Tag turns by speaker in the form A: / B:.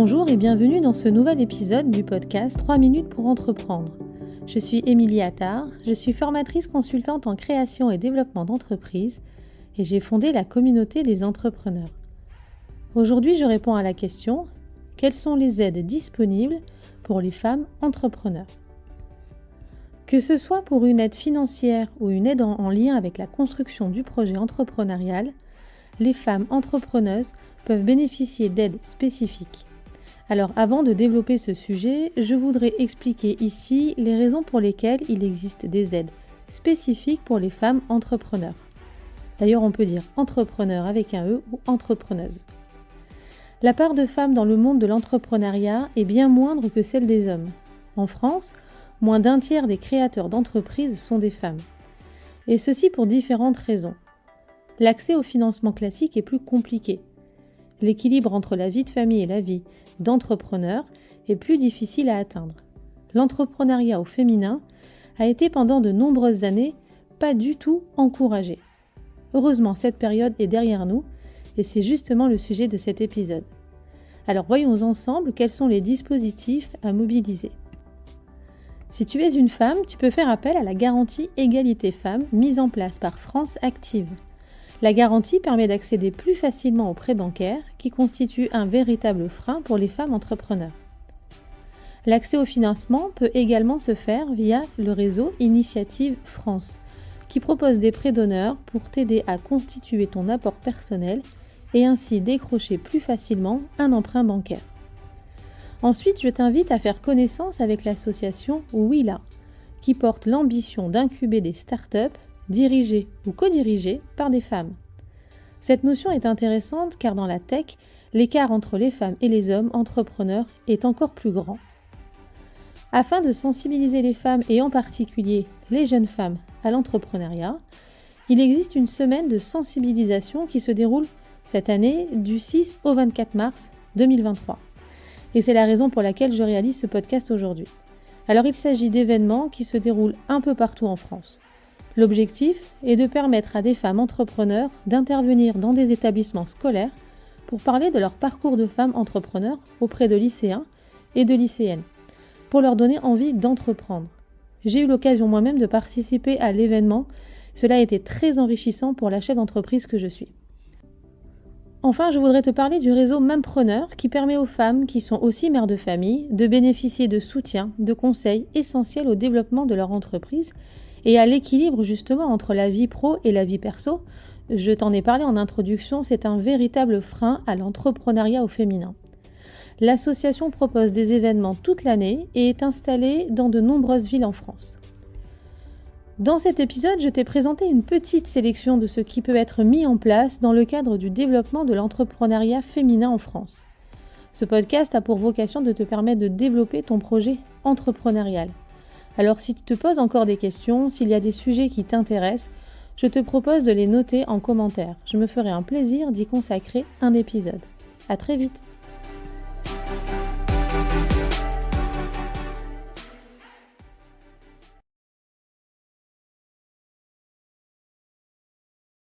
A: Bonjour et bienvenue dans ce nouvel épisode du podcast 3 minutes pour entreprendre. Je suis Émilie Attard, je suis formatrice consultante en création et développement d'entreprises et j'ai fondé la communauté des entrepreneurs. Aujourd'hui, je réponds à la question « Quelles sont les aides disponibles pour les femmes entrepreneurs ?» Que ce soit pour une aide financière ou une aide en lien avec la construction du projet entrepreneurial, les femmes entrepreneuses peuvent bénéficier d'aides spécifiques. Alors avant de développer ce sujet, je voudrais expliquer ici les raisons pour lesquelles il existe des aides spécifiques pour les femmes entrepreneurs. D'ailleurs, on peut dire entrepreneur avec un E ou entrepreneuse. La part de femmes dans le monde de l'entrepreneuriat est bien moindre que celle des hommes. En France, moins d'un tiers des créateurs d'entreprises sont des femmes. Et ceci pour différentes raisons. L'accès au financement classique est plus compliqué. L'équilibre entre la vie de famille et la vie d'entrepreneur est plus difficile à atteindre. L'entrepreneuriat au féminin a été pendant de nombreuses années pas du tout encouragé. Heureusement, cette période est derrière nous et c'est justement le sujet de cet épisode. Alors voyons ensemble quels sont les dispositifs à mobiliser. Si tu es une femme, tu peux faire appel à la garantie égalité femmes mise en place par France Active. La garantie permet d'accéder plus facilement aux prêts bancaires qui constituent un véritable frein pour les femmes entrepreneurs. L'accès au financement peut également se faire via le réseau Initiative France, qui propose des prêts d'honneur pour t'aider à constituer ton apport personnel et ainsi décrocher plus facilement un emprunt bancaire. Ensuite, je t'invite à faire connaissance avec l'association Willa, qui porte l'ambition d'incuber des startups dirigées ou co-dirigées par des femmes. Cette notion est intéressante car dans la tech, l'écart entre les femmes et les hommes entrepreneurs est encore plus grand. Afin de sensibiliser les femmes et en particulier les jeunes femmes à l'entrepreneuriat, il existe une semaine de sensibilisation qui se déroule cette année du 6 au 24 mars 2023. Et c'est la raison pour laquelle je réalise ce podcast aujourd'hui. Alors il s'agit d'événements qui se déroulent un peu partout en France. L'objectif est de permettre à des femmes entrepreneurs d'intervenir dans des établissements scolaires pour parler de leur parcours de femmes entrepreneurs auprès de lycéens et de lycéennes, pour leur donner envie d'entreprendre. J'ai eu l'occasion moi-même de participer à l'événement. Cela a été très enrichissant pour la chef d'entreprise que je suis. Enfin, je voudrais te parler du réseau Mampreneur qui permet aux femmes qui sont aussi mères de famille de bénéficier de soutien, de conseils essentiels au développement de leur entreprise et à l'équilibre justement entre la vie pro et la vie perso. Je t'en ai parlé en introduction, c'est un véritable frein à l'entrepreneuriat au féminin. L'association propose des événements toute l'année et est installée dans de nombreuses villes en France. Dans cet épisode, je t'ai présenté une petite sélection de ce qui peut être mis en place dans le cadre du développement de l'entrepreneuriat féminin en France. Ce podcast a pour vocation de te permettre de développer ton projet entrepreneurial. Alors si tu te poses encore des questions, s'il y a des sujets qui t'intéressent, je te propose de les noter en commentaire. Je me ferai un plaisir d'y consacrer un épisode. À très vite!